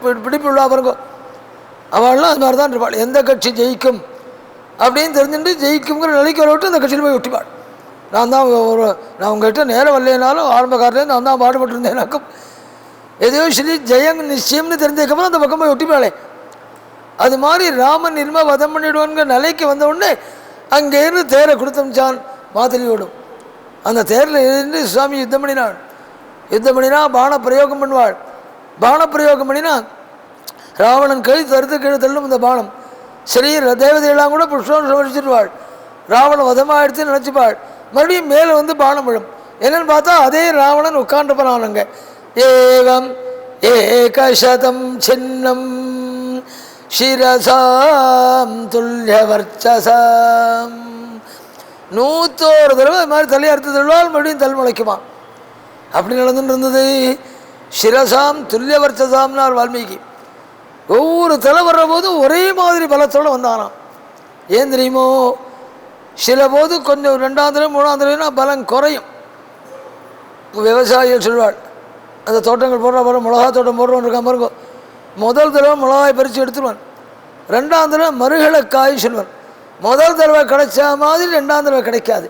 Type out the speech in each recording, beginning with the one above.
பிடிப்புள்ளா பாருங்க. அவள்லாம் அது மாதிரி தான் இருப்பாள். எந்த கட்சி ஜெயிக்கும் அப்படின்னு தெரிஞ்சுட்டு ஜெயிக்குங்கிற நிலைக்கு வர விட்டு அந்த கட்சியில் போய் ஒட்டிப்பாள். நான் உங்கள்கிட்ட நேரம் வரலைனாலும் ஆரம்ப காலத்துலேருந்து நான் தான் பாடுபட்டுருந்தேனாக்கும் எதையோ சொல்லி ஜெயம் நிச்சயம்னு தெரிஞ்சதுக்கப்புறம் அந்த பக்கம் போய் ஒட்டிப்பாளே. அது மாதிரி ராமன் இனிமே வதம் பண்ணிவிடுவான்கிற நிலைக்கு வந்த உடனே அங்கேருந்து தேரை கொடுத்தமிச்சான் மாதலியோடும். அந்த தேரில் இருந்து சுவாமி யுத்தம் பண்ணினாள். யுத்தம் பண்ணினா பான பிரயோகம் பண்ணுவாள். பான பிரயோகம் பண்ணினா ராவணன் கை தருத்து கீழே தள்ளும் இந்த பானம். சரி, தேவதையெல்லாம் கூட புஷ்பம் சமரிச்சிடுவாள். ராவணன் வதமாகிடுச்சு நினச்சிப்பாள். மறுபடியும் மேலே வந்து பானம் விழும். என்னன்னு பார்த்தா அதே ராவணன் உட்காந்துப்பனான் அங்கே. ஏவம் ஏகசதம் சின்னம் சிரசாம் துல்யவர்ச்சசாம். 101 தடவை அது மாதிரி தலையறுத்து தள்ளுவாள். மறுபடியும் தல் முளைக்குமா. அப்படி நடந்துட்டு இருந்தது. சிரசாம் துல்யவர்ச்சசாம்னார் வால்மீகி. ஒவ்வொரு தலை வர்ற போதும் ஒரே மாதிரி பலத்தோடு வந்தானாம். ஏன் தெரியுமோ? சில போது கொஞ்சம் 2ஆம் தடவை 3ஆம் தடவைனா பலம் குறையும். விவசாயிகள் சொல்வாள், அந்த தோட்டங்கள் போடுற மிளகா தோட்டம் போடுறவன் இருக்கான் பாருங்க. முதல் தடவை மிளகாய் பறித்து எடுத்துருவான். 2ஆம் தடவை மறுகளக்காய் சொல்வான். முதல் தடவை கிடைச்ச மாதிரி 2ஆம் தடவை கிடைக்காது.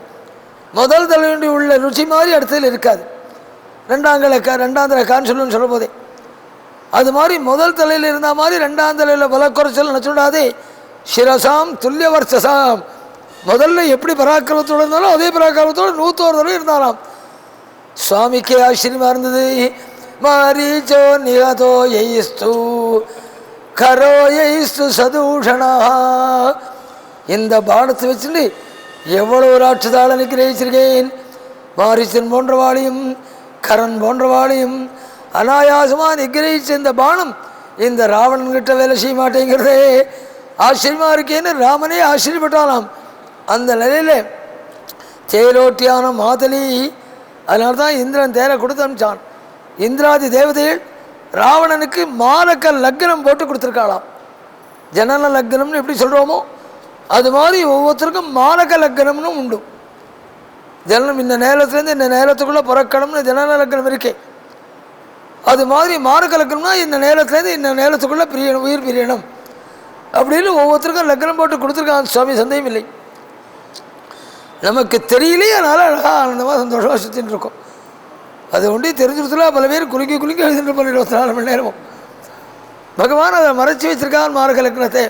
முதல் தடவை உள்ள ருச்சி மாதிரி அடுத்ததில் இருக்காது. 2ஆம் தடவை கான்னு சொல்லுன்னு சொல்லும் போதே அது மாதிரி முதல் தலையில் இருந்த மாதிரி 2ஆம் தலையில் பல குறைச்சல் நினச்சுடாதே. சிரசாம் துல்யவர்ச்சசாம். முதல்ல எப்படி பராக்கிரமத்தோடு இருந்தாலும் அதே பராக்கிரமத்தோடு 101 தடவை இருந்தாராம். சுவாமிக்கே ஆச்சரியமாக இருந்தது. மாரீச்சோ நிகதோ யைஸ்து கரோ யைஸ்து சதூஷணா. இந்த பானத்தை வச்சுட்டு எவ்வளோ ராட்சதாளனை கிரகிச்சிருக்கேன். மாரீச்சன் போன்றவாளையும் கரன் போன்றவாளையும் அனாயாசமாக நிகிரகிச்ச இந்த பானம் இந்த ராவணன்கிட்ட வேலை செய்ய மாட்டேங்கிறதே, ஆச்சரியமாக இருக்கேன்னு ராமனே ஆச்சரியப்பட்டானாம். அந்த நிலையில் தேரோட்டியான மாதலி, அதனால தான் இந்திரன் தேரை கொடுத்து அனுப்பிச்சான். இந்திராதி தேவதைகள் ராவணனுக்கு மாரக்க லக்னம் போட்டு கொடுத்துருக்காளாம். ஜனன லக்னம்னு எப்படி சொல்கிறோமோ அது மாதிரி ஒவ்வொருத்தருக்கும் மாரக லக்னம்னு உண்டு. ஜனனம் இந்த நேரத்துலேருந்து இந்த நேரத்துக்குள்ளே பிறக்கணும்னு ஜனன லக்னம் இருக்கே. அது மாதிரி மாரக லக்னம்னா இந்த நேரத்துலேருந்து இந்த நேரத்துக்குள்ளே பிரியணும், உயிர் பிரியணும் அப்படின்னு ஒவ்வொருத்தருக்கும் லக்னம் போட்டு கொடுத்துருக்கான். சுவாமி சந்தேகம் இல்லை. நமக்கு தெரியலையே, அதனால் அழகாக ஆனந்தமாக சந்தோஷமாக சுற்றின்னு இருக்கோம். அது ஒன்றி தெரிஞ்சுருத்துல பல பேர் குலுக்கி எழுதிட்டு போன 24 மணி நேரமும் பகவான் அதை மறைச்சி வச்சிருக்கான் மாரக லக்னத்தை.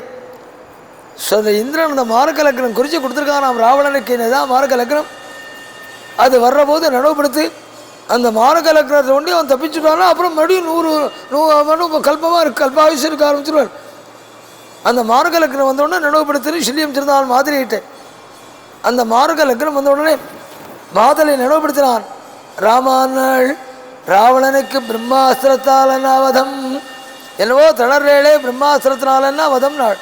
ஸோ அந்த இந்திரன் அந்த மாரக லக்னம் குறித்து கொடுத்துருக்கான். நாம் ராவணனுக்கு தான் மாரக லக்னம். அது வர்ற போது நனவுபடுத்து அந்த மாரக லக்னத்தை ஒண்டி அவன் தப்பிச்சுட்டானா அப்புறம் மறுபடியும் 100 கல்பமாக கல்பாயுசு இருக்க ஆரம்பிச்சிருவான். அந்த மாரக லக்னம் வந்தவுடனே நனவுபடுத்துன்னு சொல்லி அமைச்சிருந்தான் மாதிரிகிட்ட. அந்த மாரக லக்னம் வந்த உடனே மாதலை நனவுபடுத்தினான். ராமானாள் ராவணனுக்கு பிரம்மாஸ்திரத்தாலன்னா வதம், என்னவோ தளர்றேளே பிரம்மாஸ்திரத்தினாலன்னா வதம் நாள்.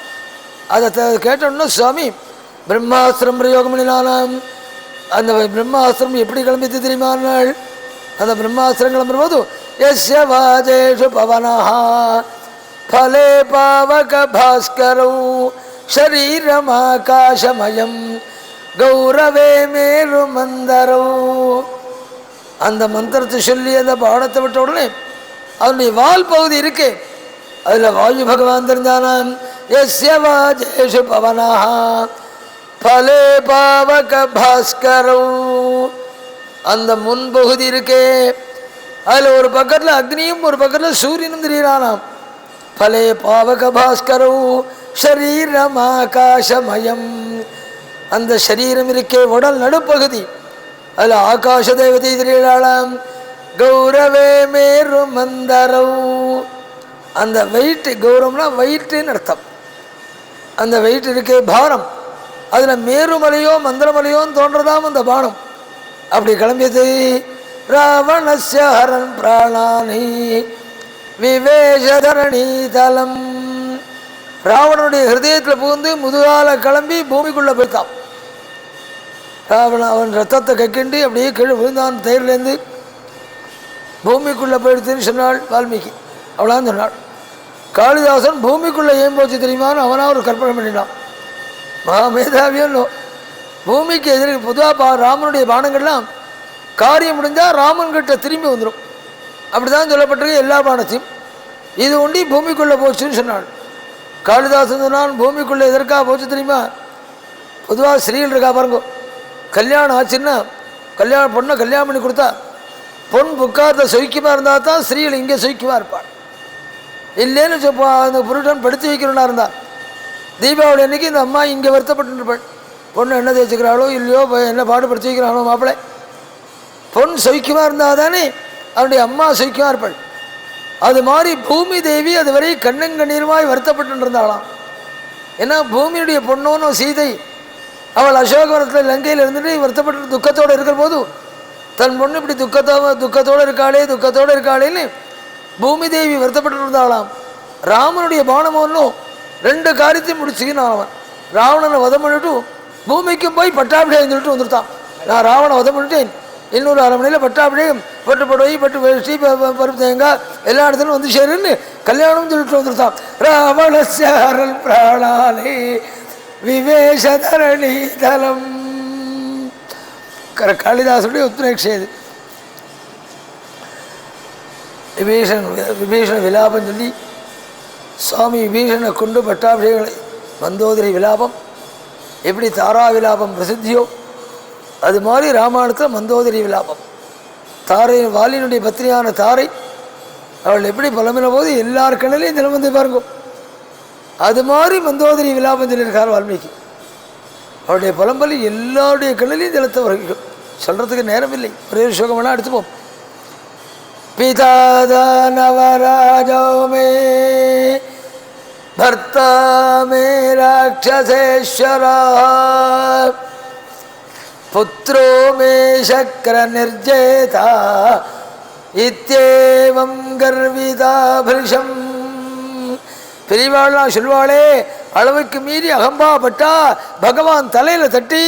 அதை கேட்டோன்னா சுவாமி பிரம்மாஸ்திரம் பிரயோகம் பண்ணினானாம். அந்த பிரம்மாஸ்திரம் எப்படி கிளம்பித்து தெரியுமானாள்? அந்த பிரம்மாஸ்திரம் கிளம்பும்போது எஸ்ய வாஜேஷு பவனஹா ஃபலே பாவக பாஸ்கரௌ ஷரீரமாகாசமயம் கௌரவே மேரு மந்தரௌ. அந்த மந்திரத்தை சொல்லி அந்த பாடத்தை விட்ட உடனே அதனுடைய வால் பகுதி இருக்கு, அதில் வாயு பகவான் தெரிஞ்சானாம். எஸ்ய வாஜேஷு பவனஹா ஃபலே பாவக பாஸ்கரௌ. அந்த முன்பகுதி இருக்கே, அதில் ஒரு பக்கத்தில் அக்னியும் ஒரு பக்கத்தில் சூரியனும் தெரிகிறானாம். ஃபலே பாவக பாஸ்கரௌ ஷரீரமாகாசமயம். அந்த சரீரம் இருக்கே உடல் நடுப்பகுதி, அதில் ஆகாச தேவதை தெரிகிறாளாம். கௌரவே மேரு மந்தரௌ. அந்த வெயிட்டு, கௌரவம்னா வெயிட்டுன்னு அர்த்தம். அந்த வெயிட் இருக்கே பாரம், அதில் மேருமலையோ மந்திரமலையோன்னு தோன்றதாம் அந்த பானம். அப்படி கிளம்பியது. ராவணஸ்ய ஹரன் பிராணானி விவேஷதரணி தலம். ராவணனுடைய ஹிருதயத்தில் புகுந்து முதுகால கிளம்பி பூமிக்குள்ளே போய்த்தான். ராவணன் அவன் ரத்தத்தை கக்கிண்டு அப்படியே கீழே விழுந்தான். தேர்லேருந்து பூமிக்குள்ளே போயிடுத்துன்னு சொன்னாள் வால்மீகி. அவளான்னு சொன்னாள். காளிதாசன் பூமிக்குள்ளே ஏன் போச்சு தெரியுமான்னு அவனாக ஒரு கற்பனை பண்ணினான். மேதாவியோ பூமிக்கு எதிர பொதுவாக ராமனுடைய பானங்கள்லாம் காரியம் முடிஞ்சால் ராமன்கிட்ட திரும்பி வந்துடும். அப்படி தான் சொல்லப்பட்டிருக்கு எல்லா பானத்தையும். இது ஒண்டி பூமிக்குள்ளே போச்சுன்னு சொன்னாள். காளிதாசன் சொன்னான், பூமிக்குள்ளே எதற்காக போச்சு தெரியுமா? பொதுவாக ஸ்ரீகள் இருக்கா பாருங்க, கல்யாணம் ஆச்சுன்னா பொண்ணை கல்யாணம் பண்ணி கொடுத்தா பொன் புக்காரத்தை சொய்க்குமா இருந்தால் தான் ஸ்ரீகள் இங்கே சொய்க்குமா இருப்பாள். இல்லைன்னு அந்த புருஷன் படுத்து வைக்கிறோன்னா இருந்தா தீபாவளி அன்னைக்கு இந்த அம்மா இங்கே வருத்தப்பட்டுருப்பாள். பொண்ணு என்ன தேய்ச்சிக்கிறாளோ இல்லையோ, என்ன பாடுபடுத்தி வைக்கிறாளோ மாப்பிள்ளை, பொன் சொய்க்குமா இருந்தால் தானே அவனுடைய அம்மா சொய்க்குமா இருப்பாள். அது மாதிரி பூமி தேவி அதுவரை கண்ணங்கண்ணீருமாய் வருத்தப்பட்டு இருந்தாளாம். ஏன்னா பூமியுடைய பொண்ணோன்னு சீதை அவள் அசோகவனத்தில் லங்கையில் இருந்துட்டு வருத்தப்பட்டு துக்கத்தோடு இருக்கிற போது தன் பொண்ணு இப்படி துக்கத்தோடு இருக்காளேன்னு பூமி தேவி வருத்தப்பட்டு இருந்தாளாம். ராமனுடைய பானமோன்னும் 2 காரியத்தையும் முடிச்சுக்கின்னு அவன் ராவணனை வதம் பண்ணிட்டு பூமிக்கும் போய் பட்டாபிஷேகம் சொல்லிட்டு வந்துட்டான். நான் ராவணை வதம் பண்ணிட்டேன், இன்னொரு 1/2 மணியில் பட்டாபிஷேகம், பட்டு புடவை, பட்டு வேஷ்டி, பருப்பு தேங்காய் எல்லா இடத்துலையும் வந்து சேருன்னு கல்யாணம் சொல்லிட்டு வந்துட்டான். ராவணசாரல் பிராணாலே விவேஷதரணி தலம். காளிதாசுடைய உத்ரேட்சை இது. விபீஷண விலாபம் சொல்லி சுவாமி விபீஷணை கொண்டு பட்டாபிஷேகங்களை மந்தோதரி விலாபம் எப்படி தாரா விலாபம் பிரசித்தியோ அது மாதிரி ராமாயணத்தில் மந்தோதரி விலாபம். தாரை வாலினுடைய பத்னியான தாரை அவள் எப்படி புலம்பின போது எல்லார் கண்ணிலையும் தினம் வந்து பாருங்க, அது மாதிரி மந்தோதரி விலாபம் சொல்லியிருக்கார் வால்மீகி. அவருடைய புலம்பலி எல்லாருடைய கண்ணிலையும் ஜலத்தை வரைக்கும் சொல்கிறதுக்கு நேரம் இல்லை. ஒரே ஒரு சோகம் வேணால் எடுத்துப்போம். பிதாதா நவராஜோ மே பர்த்தா மே ராட்சசேஸ்வரா புத்ரோ மே சக்கர நிர்ஜேதா இத்யேவம் கர்விதா பிருஷம். பெரியவாள்லாம் சொல்வாளே, அளவுக்கு மீறி அகம்பாப்பட்டா பகவான் தலையில் தட்டி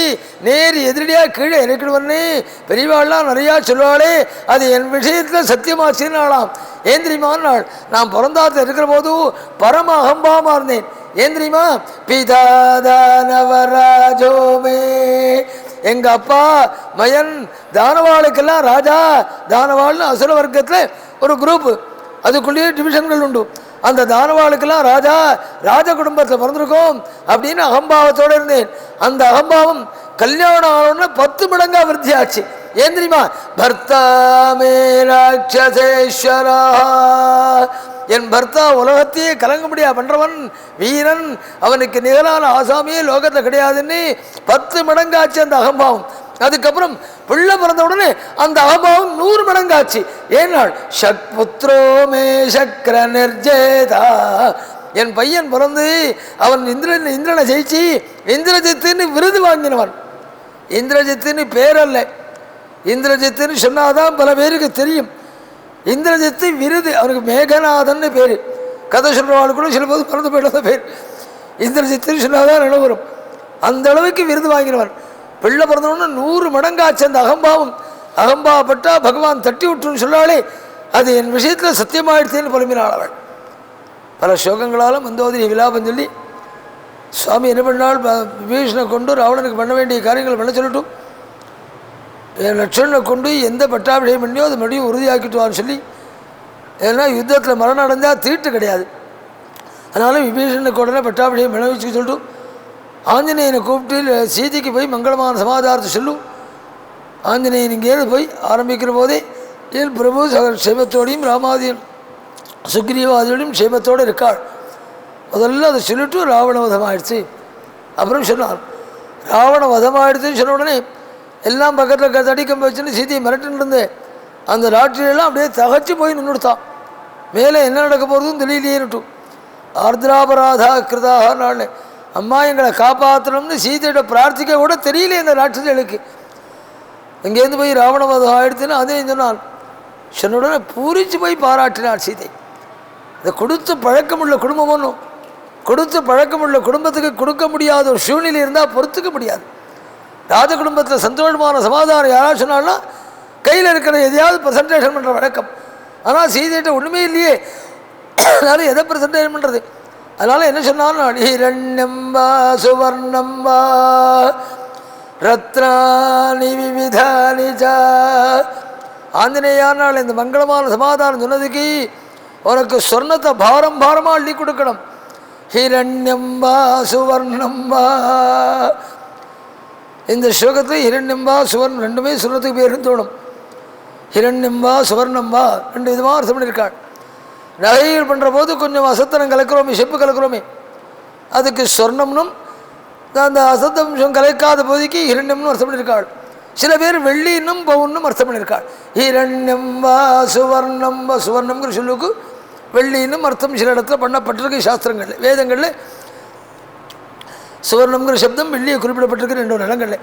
நேர் எதிரடியாக கீழே இறக்கிடுவன்னு பெரியவாள்லாம் நிறையா சொல்வாளே, அது என் விஷயத்தில் சத்தியமாச்சுன்னாலாம். ஏன் தெரியுமான் நாள் நான் பிறந்தாத்தில் இருக்கிற போது பரம அகம்பாமாக இருந்தேன். ஏன் தெரியுமா? பிதாதானவராஜோமே, எங்கள் அப்பா மயன் தானவாளுக்கெல்லாம் ராஜா. தானவாள்னு அசுர வர்க்கத்தில் ஒரு குரூப்பு, அதுக்குள்ளேயே டிவிஷன்கள் உண்டு. அந்த தானவாளுக்கெல்லாம் ராஜா, ராஜ குடும்பத்தில் பிறந்திருக்கோம் அப்படின்னு அகம்பாவத்தோடு இருந்தேன். அந்த அகம்பாவம் கல்யாணம் ஆனோன்னு 10 மடங்காக விருத்தி ஆச்சு. ஏன் தெரியுமா? பர்த்தா மே ராட்சசேஸ்வரா, என் பர்த்தா உலகத்தையே கலங்க முடியா பண்ணுறவன் வீரன், அவனுக்கு நிகரான ஆசாமியே லோகத்தில் கிடையாதுன்னு 10 மடங்காச்சு அந்த அகம்பாவம். அதுக்கப்புறம் பிள்ளை பிறந்த உடனே அந்த அகம்பாவம் 100 மடங்காச்சு. ஏனால் சக்புத்ரோ மே சக்கர நிர்ஜேதா, என் பையன் பிறந்து அவன் இந்திரனை ஜெயிச்சு இந்திரஜித்துன்னு விருது வாங்கினவன். இந்திரஜித்துன்னு பேர் அல்ல, இந்திரஜித்துன்னு சொன்னாதான் பல பேருக்கு தெரியும். இந்திரஜித்து விருது, அவனுக்கு மேகநாதன் பேர். கதை சொல்கிறவாள் கூட சில போது பிறந்து போயிடாத பேர். இந்திரஜித்துன்னு சொன்னாதான் நினைவரும். அந்த அளவுக்கு விருது வாங்கினவன். பிள்ளை பிறந்தவொன்னு 100 மடங்காச்சு அந்த அகம்பாவம். அகம்பாவப்பட்டா பகவான் தட்டி விட்டுன்னு சொல்லாலே, அது என் விஷயத்தில் சத்தியமாயிடுத்தேன்னு புலம்பினாள் அவள். பல சோகங்களால் மந்தோதரி விலாபம் சொல்லி சுவாமி என்ன பண்ணால், விபீஷனை கொண்டு ராவணனுக்கு பண்ண வேண்டிய காரியங்கள் பண்ண சொல்லட்டும், லட்சணனை கொண்டு எந்த பட்டாபிஷேகம் பண்ணியோ அதை மறுபடியும் உறுதியாக்கிட்டுவான்னு சொல்லி. ஏன்னா யுத்தத்தில் மரணம் அடைஞ்சால் தீட்டு கிடையாது. அதனால் விபீஷனுக்கு உடனே பட்டாபிஷேகம் பண்ண வச்சுக்க சொல்லிட்டு ஆஞ்சநேயனை கூப்பிட்டு சீதைக்கு போய் மங்களமான சமாதாரத்தை சொல்லும். ஆஞ்சநேயன் இங்கேருந்து போய் ஆரம்பிக்கிற போதே என் பிரபு சேமத்தோடையும் ராமாதியும் சுக்ரீவாதியோடையும் சேமத்தோடு இருக்காள். முதல்ல அதை சொல்லிட்டு ராவண வதம் ஆயிடுச்சு. அப்புறம் சொன்னார் ராவண வதம் ஆயிடுச்சுன்னு சொன்ன உடனே எல்லாம் பக்கத்தில் தடிக்கம்பு வச்சுன்னு சீதையை மிரட்டுன்னு இருந்தேன். அந்த ராட்சியெல்லாம் அப்படியே தகச்சு போய் நின்றுடுத்தான். மேலே என்ன நடக்க போகிறதும் தெரியலையேன்னுட்டும். ஆர்திராபராதா கிருதாக நான் அம்மா எங்களை காப்பாற்றணும்னு சீதையோட பிரார்த்திக்க கூட தெரியல இந்த ராட்சசிகளுக்கு. இங்கேருந்து போய் ராவணவதம் ஆயிடுச்சுன்னு அதையும் சொன்னான். சொன்னுடனே பூரிச்சு போய் பாராட்டினாள் சீதை. இதை கொடுத்து பழக்கமுள்ள குடும்பம் ஒன்றும், கொடுத்து பழக்கமுள்ள குடும்பத்துக்கு கொடுக்க முடியாத ஒரு சூழ்நிலை இருந்தால் பொறுத்துக்க முடியாது. ராஜ குடும்பத்தில் சந்தோஷமான சமாதானம் யாராவது சொன்னால்னா கையில் இருக்கிற எதையாவது ப்ரெசன்டேஷன் பண்ணுற வழக்கம். ஆனால் சீதைகிட்ட ஒன்றுமே இல்லையே, அதனால் எதை ப்ரெசன்டேஷன் பண்ணுறது? அதனால் என்ன சொன்னாலும் ஹிரண்யம்பா சுவர்ணம்பா ரத்னானி விவிதானிஜா. ஆஞ்சநேயானால் இந்த மங்களமான சமாதானம் சொன்னதுக்கு உனக்கு சொர்ணத்தை பாரம் பாரமாக அள்ளி கொடுக்கணும். ஹிரண்யம் வா சுவர்ணம் வா. இந்த ஸ்லோகத்தில் ஹிரண்யம் வா சுவர்ணம் ரெண்டுமே சொர்ணத்துக்கு பேருன்னு தோணும். ஹிரண்யம் வா சுவர்ணம் வா ரெண்டு விதமாக அர்த்தம் பண்ணியிருக்காள். நகைகள் பண்ணுற போது கொஞ்சம் அசத்தனம் கலக்கிறோமே, செப்பு கலக்கிறோமே, அதுக்கு சொர்ணம்னும் அந்த அசத்தம்சம் கலைக்காத போதிக்கு ஹிரண்யம்னு அர்த்தம் பண்ணியிருக்காள். சில பேர் வெள்ளின்னும் பவுன்னும் அர்த்தம் பண்ணியிருக்காள். ஹிரண்யம் வா சுவர்ணம் வா. சுவர்ணம்ங்கிற சொல்லுக்கு வெள்ளின்னும் அர்த்தம் சில இடத்துல பண்ணப்பட்டிருக்கு. சாஸ்திரங்களில் வேதங்களில் சுவர்ணம்ங்கிற சப்தம் வெள்ளியை குறிப்பிடப்பட்டிருக்கு 2 இடங்களில்.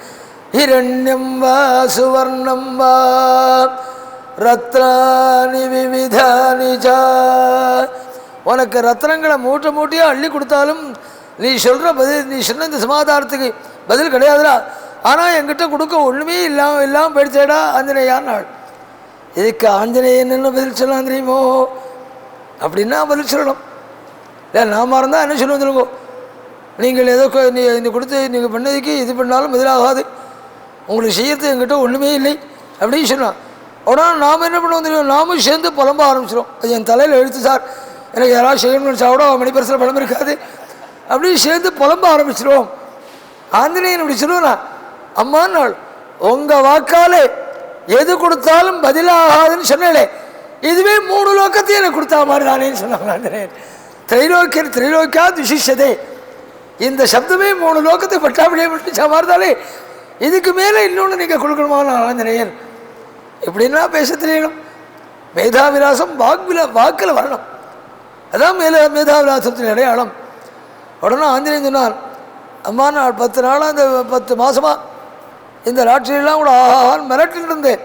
ஹிரண்யம் வா சுவர்ணம் வா ரத்னானி விவிதானி ச. உனக்கு ரத்னங்களை மூட்டை மூட்டையாக அள்ளி கொடுத்தாலும் நீ சொல்கிற பதில், நீ சொன்ன இந்த சமாதானத்துக்கு பதில் கிடையாதுடா. ஆனால் என்கிட்ட கொடுக்க ஒன்றுமே இல்லாமல் போயிடுச்சேடா ஆஞ்சநேயான் நாள். இதுக்கு ஆஞ்சநேயன் என்ன பதில் சொல்லலாம் தெரியுமோ? அப்படின்னா பதில் சொல்லணும். இல்லை நாம இருந்தால் என்ன சொல்லுவோம் சொல்லுங்க, நீங்கள் ஏதோ நீ கொடுத்து நீங்கள் பண்ணதுக்கு இது பண்ணாலும் பதிலாகாது, உங்களுக்கு செய்யறது என்கிட்ட ஒன்றுமே இல்லை அப்படின்னு சொல்லலாம். உடனே நாம் என்ன பண்ணுவோம் தெரியும், நாமும் சேர்ந்து புலம்ப ஆரம்பிச்சிடும். அது என் தலையில் எழுத்து சார், எனக்கு யாராவது செய்யணும்னு சாப்பிட மணி பரிசில் பலம் இருக்காது அப்படின்னு சேர்ந்து புலம்ப ஆரம்பிச்சிடுவோம். ஆஞ்சநேயன் அப்படி சொல்லுவேண்ணா, அம்மா நாள் உங்கள் வாக்காலே எது கொடுத்தாலும் பதிலாகாதுன்னு சொன்னேன், இதுவே 3 லோகத்தையும் எனக்கு கொடுத்தா மாதிரி தானேன்னு சொன்னாங்க ஆஞ்சநேயன். திரைலோக்கியா துஷிஷதே. இந்த சப்தமே 3 லோகத்தை பட்டாபடியே விட்டுச்சா மாதிரி தானே, இதுக்கு மேலே இன்னொன்று நீங்கள் கொடுக்கணுமான ஆஞ்சநேயன் இப்படின்னா பேச தெரியணும். மேதாவிலாசம் வாக்கில் வரணும். அதான் மேதாவிலாசத்தின் அடையாளம். உடனே ஆஞ்சநேயன் சொன்னார், அம்மா நான் 10 நாளாக இந்த 10 மாதமாக இந்த ராட்சியெல்லாம் கூட ஆஹான்னு மிரட்டின்னு இருந்தேன்.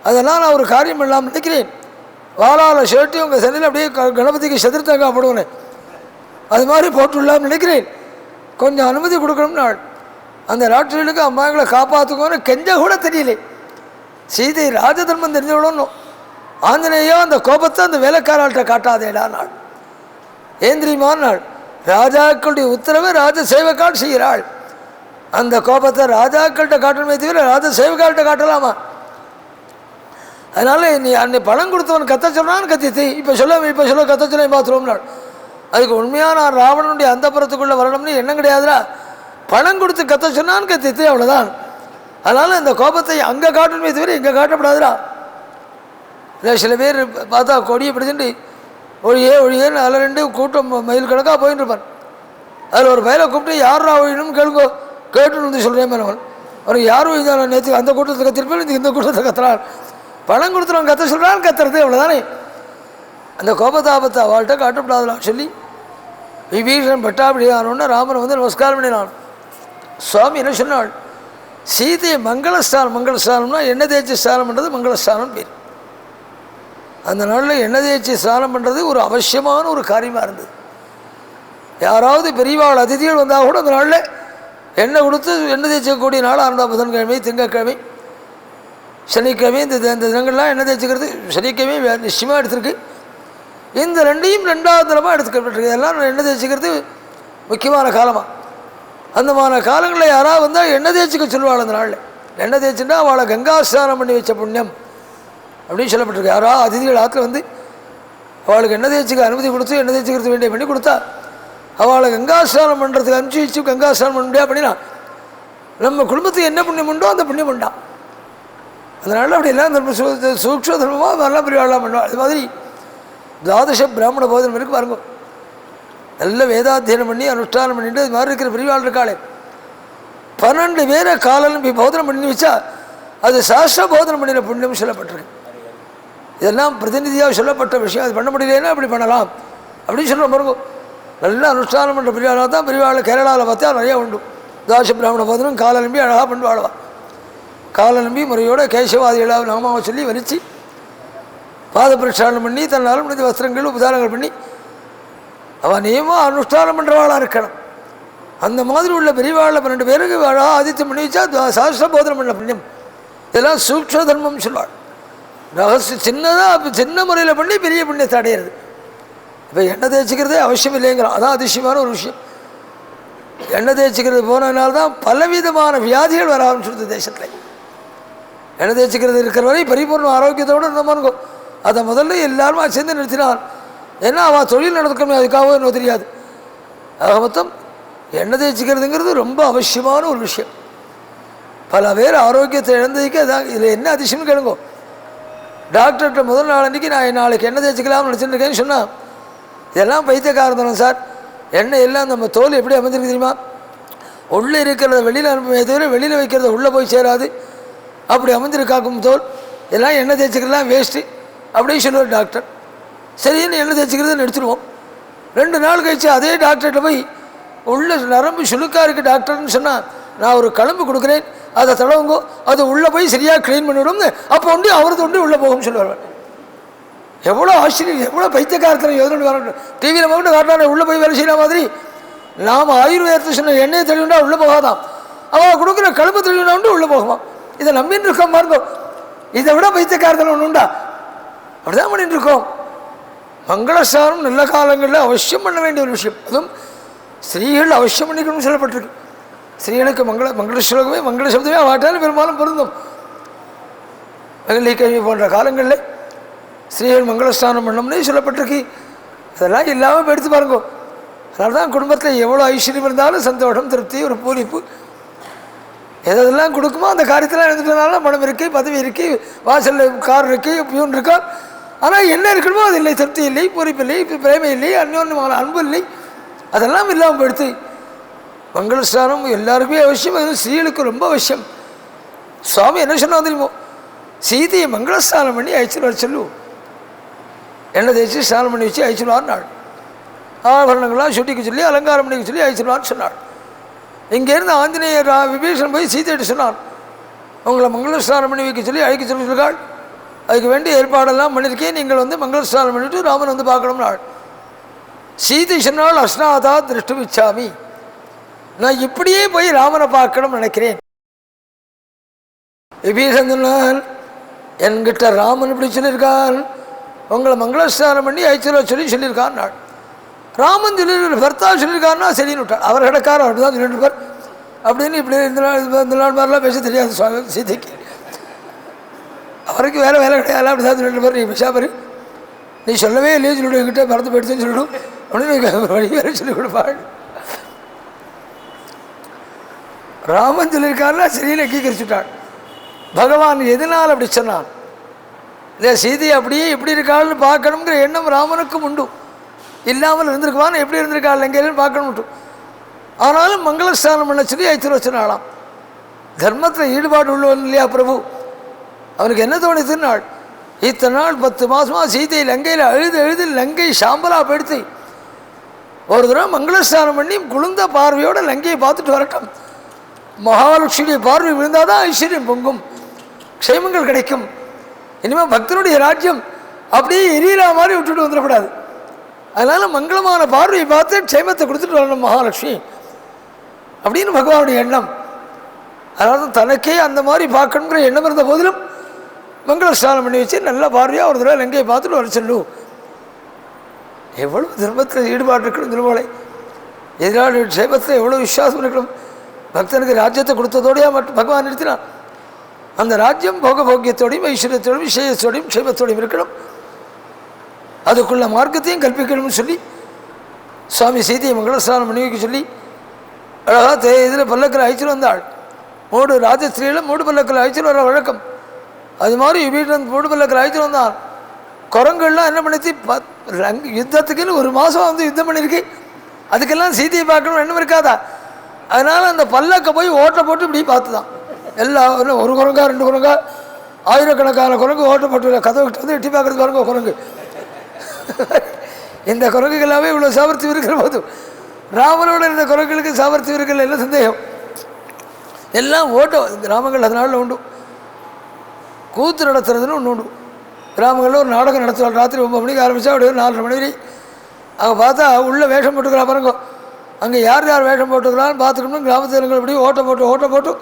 அதெல்லாம் நான் ஒரு காரியம் இல்லாமல் நினைக்கிறேன். வாழால் ஷர்ட்டி உங்கள் சனியில் அப்படியே கணபதிக்கு சதுர்த்தங்கா போடுவேன், அது மாதிரி போட்டுடலாம்னு நினைக்கிறேன், கொஞ்சம் அனுமதி கொடுக்கணும். நாள் அந்த ராட்சியலுக்கு அம்மா எங்களை காப்பாற்றுக்கோன்னு கெஞ்ச கூட தெரியல. சீதை ராஜதர்மம் தெரிஞ்சவளும் ஆஞ்சநேயோ அந்த கோபத்தை அந்த வேலைக்காராள்கிட்ட காட்டாதேடா நாள். ஏந்திரிமான் நாள் ராஜாக்களுடைய உத்தரவை ராஜ சேவக்கால் செய்கிறாள். அந்த கோபத்தை ராஜாக்கள்கிட்ட காட்டணுமே தவிர ராஜ சேவக்கால்கிட்ட காட்டலாமா? அதனால நீ அன்னை பணம் கொடுத்தவன் கத்த சொன்னான்னு கத்தித்து இப்போ சொல்ல கத்த சொல்ல பார்த்துருவோம் நாள். அதுக்கு உண்மையாக நான் ராவணனுடைய அந்த புறத்துக்குள்ளே வரணும்னு எண்ணம் கிடையாதுடா, பணம் கொடுத்து கத்த சொன்னான்னு கத்தித்து அவ்வளோதான். அதனால் இந்த கோபத்தை அங்கே காட்டணுமே தவிர இங்கே காட்டப்படாதுடா. இல்லை சில பேர் பார்த்தா கொடியை பிடிச்சிட்டு ஒழியேன்னு அதில் 2 கூட்டம் மயில் கணக்காக போயின்னு இருப்பான். அதில் ஒரு பயிரை கூப்பிட்டு யாரா ஒழியணும்னு கேட்டுன்னு வந்து சொல்கிறேன் மேனவன். அவருக்கு யார் ஒழிஞ்சாலும் நேற்று அந்த கூட்டத்தை கத்திருப்பேன், இந்த கூட்டத்தை கத்துறான். பணம் கொடுத்துருவான் கத்த சொல்கிறான்னு கத்துறது அவ்வளோதானே. அந்த கோபதாபத்தை அவள்கிட்ட காட்டப்படாதலாம் சொல்லி விபீஷன் பட்டாபிடியானோன்னு ராமன் வந்து நமஸ்காரம் பண்ணினான். சுவாமி என்ன சொன்னாள், சீதையை மங்களஸ்தானம்னா எண்ணெய் தேய்ச்சி ஸ்நானம் பண்ணுறது மங்களஸ்தானம் பேர். அந்த நாளில் எண்ணெய் தேய்ச்சி ஸ்நானம் பண்ணுறது ஒரு அவசியமான ஒரு காரியமாக இருந்தது. யாராவது பெரியவாள் அதிதிகள் வந்தால் கூட அந்த நாளில் எண்ணெய் கொடுத்து எண்ணெய் தேய்ச்சக்கூடிய நாளாக இருந்தால் புதன்கிழமை, திங்கட்கிழமை, சனிக்கிழமை இந்த தினங்கள்லாம் எண்ணெய் தேய்ச்சிக்கிறது சனிக்கிழமை நிச்சயமாக எடுத்துருக்கு. இந்த 2ஐயும் 2வது தரமாக எடுத்துக்கப்பட்டிருக்கு. இதெல்லாம் எண்ணெய் தேய்ச்சிக்கிறது முக்கியமான காலமாக. அந்தமான காலங்களில் யாராவது வந்தால் எண்ணெய் தேய்ச்சிக்க சொல்லுவாள். அந்த நாளில் எண்ணெய் தேய்ச்சின்னா அவளை கங்கா ஸ்நானம் பண்ணி வச்ச புண்ணியம் அப்படின்னு சொல்லப்பட்டிருக்கு. யாராவது அதிதிகள் ஆற்றுல வந்து அவளுக்கு எண்ணெய் தேய்ச்சிக்க அனுமதி கொடுத்து எண்ணெய் தேய்ச்சிக்கிறது வேண்டிய பண்ணி கொடுத்தா அவளை கங்கா ஸ்நானம் பண்ணுறதுக்கு அனுப்பிச்சி வச்சு கங்கா ஸ்நானம் பண்ண முடியாது அப்படின்னா நம்ம குடும்பத்துக்கு என்ன புண்ணியம் உண்டோ அந்த புண்ணியம் உண்டா. அதனால அப்படி எல்லாம் தர்ம சூக்ஷ்ம தர்மமாக வரலாம் பெரியவாள்லாம் பண்ணுவாள். அது மாதிரி துவாதச பிராமண போதனம் இருக்கு பாருங்க. நல்ல வேதாத்தியனம் பண்ணி அனுஷ்டானம் பண்ணிட்டு இது மாதிரி இருக்கிற பெரியவாள் இருக்காளே 12 பேரை காலம் போதனம் பண்ணி வச்சா அது சாஸ்திர போதனம் பண்ணின புண்ணியம் சொல்லப்பட்டிருக்கு. இதெல்லாம் பிரதிநிதியாக சொல்லப்பட்ட விஷயம். அது பண்ண முடியலன்னா அப்படி பண்ணலாம் அப்படின்னு சொல்ல பாருங்க. நல்லா அனுஷ்டானம் பண்ணுற பெரியவாளாக தான் பெரியவாள் கேரளாவில் பார்த்தா நிறையா உண்டு. துவாதச பிராமண போதனம் காலம்பி அழகாக பண்ணுவாள்வா. காலம்பி முறையோட கேசவாதிகளாக நாமாவை சொல்லி வலிச்சு பாத பிரச்சாரணம் பண்ணி தன்னால் முடிஞ்ச வஸ்திரங்கள் உபதாரங்கள் பண்ணி அவன் நியமாக அனுஷ்டானம் பண்ணுறவாளாக இருக்கணும். அந்த மாதிரி உள்ள பெரியவாளில் 12 பேருக்கு அழகாக ஆதித்யம் பண்ணி வச்சா சாஸ்திர போதனம் பண்ண புண்ணியம். இதெல்லாம் சூக்ஷ்ம தர்மம் சொல்வாள். ரகசியம் சின்னதாக சின்ன முறையில் பண்ணி பெரிய புண்ணியத்தை அடையிறது. இப்போ எண்ணெய் தேய்ச்சிக்கிறதே அவசியம் இல்லைங்கிறான். அதான் அதிசயமான ஒரு விஷயம். எண்ணெய் தேய்ச்சிக்கிறது போனதுனால்தான் பலவிதமான வியாதிகள் வர ஆரம்பிச்சுடுது தேசத்தில். எண்ணெய் தேய்ச்சிக்கிறது இருக்கிற வரை பரிபூர்ண ஆரோக்கியத்தோடு இருந்தோமானுங்கோ. அதை முதல்ல எல்லாருமா சேர்ந்து நிறுத்தினான். ஏன்னா அவள் தொழில் நடக்கணும், அதுக்காக எனக்கு தெரியாது. ஆக மொத்தம் எண்ணெய் தேய்ச்சிக்கிறதுங்கிறது ரொம்ப அவசியமான ஒரு விஷயம். பல பேர் ஆரோக்கியத்தை இழந்ததுக்கு அதான். இதில் என்ன அதிசயம்னு கேளுங்கோ. டாக்டர்கிட்ட முதல் நாள் அன்றைக்கி நான் நாளைக்கு எண்ணெய் தேய்ச்சிக்கலாம்னு நினச்சிட்டு இருக்கேன்னு சொன்னால், இதெல்லாம் பைத்தியக்காரன் சார், எண்ணெய் எல்லாம் நம்ம தோல் எப்படி அமைஞ்சிருக்கு தெரியுமா, உள்ளே இருக்கிறத வெளியில் அனுப்புமே தவிர வெளியில் வைக்கிறத உள்ளே போய் சேராது, அப்படி அமைஞ்சிருக்காக்கும் தோல், எல்லாம் எண்ணெய் தேய்ச்சிக்கலாம் வேஸ்ட்டு அப்படின்னு சொல்லுவார் டாக்டர். சரின்னு எண்ணெய் தேய்ச்சிக்கிறதுன்னு எடுத்துருவோம். 2 நாள் கழிச்சு அதே டாக்டர்கிட்ட போய் உள்ள நரம்பு சுழுக்காக இருக்குது டாக்டர்னு சொன்னால், நான் ஒரு கிளம்பு கொடுக்குறேன், அதை தடவுங்கோ, அது உள்ளே போய் சரியாக க்ளீன் பண்ணிவிடும், அப்போ ஒன்று அவரது ஒன்று உள்ளே போகும்னு சொல்லுவார். எவ்வளோ ஆச்சரியம், எவ்வளோ பைத்தியக்காரத்தில் எதுன்னு வரணும். டிவியில் மட்டும் காட்டினா உள்ளே போய் வேலை செய்கிற மாதிரி நாம் ஆயுர்வேதத்தை சொன்ன எண்ணெயை தெளிவுண்டா உள்ளே போகாதான், அவள் கொடுக்குற கழுப்பு தெளிவுண்டா உண்டு உள்ளே போகுமா. இதை நம்பின்னு இருக்கோம் பாருங்க. இதை விட பைத்தியக்காரத்தில் ஒன்று உண்டா? அப்படிதான் பண்ணிட்டு இருக்கோம். மங்களஸ்நானம் நல்ல காலங்களில் அவசியம் பண்ண வேண்டிய ஒரு விஷயம். அதுவும் ஸ்திரீகள் அவசியம் பண்ணிக்கணும்னு சொல்லப்பட்டிருக்கு. ஸ்திரீகளுக்கு மங்கள ஸ்லோகமே மங்கள சப்தமே வாட்டாலும் பெரும்பாலும் பொருந்தும். வெள்ளிக்கிழமை போன்ற காலங்களில் ஸ்திரீகள் மங்களஸ்நானம் பண்ணணும்னே சொல்லப்பட்டிருக்கு. அதெல்லாம் இல்லாமல் எடுத்து பாருங்க. அதனால தான் குடும்பத்தில் எவ்வளோ ஐஸ்வர்யம் இருந்தாலும் சந்தோஷம், திருப்தி, ஒரு பூரிப்பு எதெல்லாம் கொடுக்குமோ அந்த காரியத்தில் எழுந்துட்டனால பணம் இருக்குது, பதவி இருக்குது, வாசலில் கார் இருக்குது, பியூன் இருக்கா. ஆனால் என்ன இருக்கணுமோ அது இல்லை, திருப்தி இல்லை, பூரிப்பு இல்லை, பிரேமை இல்லை, அந்யோன்யமான அன்பு இல்லை, அதெல்லாம் இல்லாமல் போயிடுத்து. மங்களஸ்நானம் எல்லாருக்குமே அவசியம், அது ஸ்ரீகளுக்கு ரொம்ப அவசியம். சுவாமி என்ன சொன்னா தெரியுமோ, சீதையை மங்களஸ்நானம் பண்ணி அழைச்சிட்டு வர சொல்லுவோம். எண்ணெய் தேய்ச்சி ஸ்நானம் பண்ணி வச்சு அழைச்சிடுவார் நாள். ஆபரணங்களாம் சுட்டிக்க சொல்லி அலங்காரம் பண்ணிக்க சொல்லி அழைச்சிடுவான்னு சொன்னாள். இங்கேருந்து ஆஞ்சநேயர் விபீஷன் போய் சீதையிட்டு சொன்னான், உங்களை மங்களஸ்நானம் பண்ணி வைக்க சொல்லி அழைக்க சொல்லியிருக்காள், அதுக்கு வேண்டிய ஏற்பாடெல்லாம் பண்ணியிருக்கேன், நீங்கள் வந்து மங்களஸ்நானம் பண்ணிவிட்டு ராமன் வந்து பார்க்கணும் நாள். சீதை சொன்னால், அஸ்நாதா திருஷ்டு விச்சாமி, நான் இப்படியே போய் ராமனை பார்க்கணும்னு நினைக்கிறேன். விபீஷன் சொன்னான், என்கிட்ட ராமன் இப்படி சொல்லியிருக்கான், உங்களை மங்களஸ்நானம் பண்ணி அழைச்சிட சொல்லி சொல்லியிருக்கான் நாள். ராமன் சொல்லி பர்த்தா சொல்லியிருக்காருன்னா சரின்னு விட்டார். அவர் கிடக்கார், அவர் தான் சொல்லிட்டு இருப்பார் அப்படின்னு. இப்படி இந்த நாள் மாதிரிலாம் பேச தெரியாது சுவாமி சீதைக்கு. அவருக்கு வேலை கிடையாது, அப்படி தான் சொல்லிட்டு இருப்பார். நீ பிஷாபரு, நீ சொல்லவே இல்லையே சொல்லிவிடு, என்கிட்ட மறந்து போயிடுச்சுன்னு சொல்லிவிடும் அப்படின்னு வழி வேறு சொல்லிக் கொடுப்பாள். ராமன் சொல்லியிருக்காருன்னா சரின்னு அங்கீகரிச்சுட்டாள். பகவான் எதனால் அப்படி சொன்னான் இல்லை, சீதையை அப்படியே எப்படி இருக்காள்னு பார்க்கணுங்கிற எண்ணம் ராமனுக்கும் உண்டு. இல்லாமல் இருந்திருக்குவான்னு எப்படி இருந்திருக்காள் எங்கேயும் பார்க்கணும் மட்டும். ஆனாலும் மங்களஸ்நானம் பண்ண சொல்லி அழைத்து வச்சுனாலாம். தர்மத்தில் ஈடுபாடு உள்ளவன் இல்லையா பிரபு, அவனுக்கு என்ன தோணித்துனாள், இத்தனை நாள் 10 மாதமாக சீதையை லங்கையில் அழுது லங்கை சாம்பலாக போயிடுத்து, ஒரு தடவை மங்களஸ்நானம் பண்ணி குளிர்ந்த பார்வையோடு லங்கையை பார்த்துட்டு வரட்டும். மகாலட்சுமியுடைய பார்வை விழுந்தால் தான் ஐஸ்வர்யம் பொங்கும், க்ஷேமங்கள் கிடைக்கும். இனிமேல் பக்தனுடைய ராஜ்யம் அப்படியே எரியலா மாதிரி விட்டுட்டு வந்துடக்கூடாது. அதனால் மங்களமான பார்வையை பார்த்து க்ஷேமத்தை கொடுத்துட்டு வரணும் மகாலட்சுமி அப்படின்னு பகவானுடைய எண்ணம். அதாவது தனக்கே அந்த மாதிரி பார்க்கணுங்கிற எண்ணம் இருந்த போதிலும் மங்களஸ்நானம் பண்ணி வச்சு நல்ல பார்வையாக ஒரு தடவை லங்கையை பார்த்துட்டு வர சொல்லும். எவ்வளோ தர்மத்தில் ஈடுபாடு இருக்கணும் திருமலை, எதிராளி க்ஷேமத்தில் எவ்வளோ விசுவாசம் இருக்கணும். பக்தனுக்கு ராஜ்யத்தை கொடுத்ததோடையா மட்டும் பகவான் நிறுத்தினான். அந்த ராஜ்யம் போகபோக்கியத்தோடையும் ஐஸ்வர்யத்தோடையும் விசேஷத்தோடையும் க்ஷேமத்தோடையும் இருக்கணும், அதுக்குள்ள மார்க்கத்தையும் கற்பிக்கணும்னு சொல்லி சுவாமி சீதையை மங்களஸ்நானம் பண்ணி வைக்க சொல்லி அழகாக இதில் பல்லக்கில் அழைச்சிட்டு வந்தாள். ராஜஸ்திரீயில் 3 பல்லக்கில் அழைச்சிட்டு வர வழக்கம். அது மாதிரி வீட்டில் 3 பல்லக்கில் அழைச்சிட்டு வந்தான். குரங்குகள்லாம் என்ன பண்ணிச்சு, யுத்தத்துக்குன்னு 1 மாதம் வந்து யுத்தம் பண்ணியிருக்கு, அதுக்கெல்லாம் சீதையை பார்க்கணும் எண்ணம் இருக்காதா. அதனால் அந்த பல்லக்கை போய் ஓட்டை போட்டு இப்படி பார்த்து தான் எல்லா 1 குரங்கா 2 குரங்கா ஆயிரக்கணக்கான குரங்கு ஓட்டை போட்டு கதவை வந்து எட்டி பார்க்குறது பாருங்க குரங்கு. இந்த குரங்குகள் எல்லாமே இவ்வளோ சாமர்த்தியம் இருக்கிற போதும் ராமனோட இந்த குரங்குகளுக்கு சாமர்த்தியம் இருக்கிற என்ன சந்தேகம். எல்லாம் ஓட்டம் கிராமங்கள் அதனால உண்டு. கூத்து நடத்துறதுன்னு ஒன்று உண்டு. கிராமங்களில் ஒரு நாடகம் நடத்துவாள். ராத்திரி 9 மணிக்கு ஆரம்பித்தா அப்படியே 4:30 மணி வரை. அங்கே பார்த்தா உள்ளே வேஷம் போட்டுக்கிறா பாருங்க. அங்கே யார் யார் வேஷம் போட்டுக்கிறான்னு பார்த்துக்கணும். கிராமத்து ஜனங்கள் இப்படி ஓட்ட போட்டு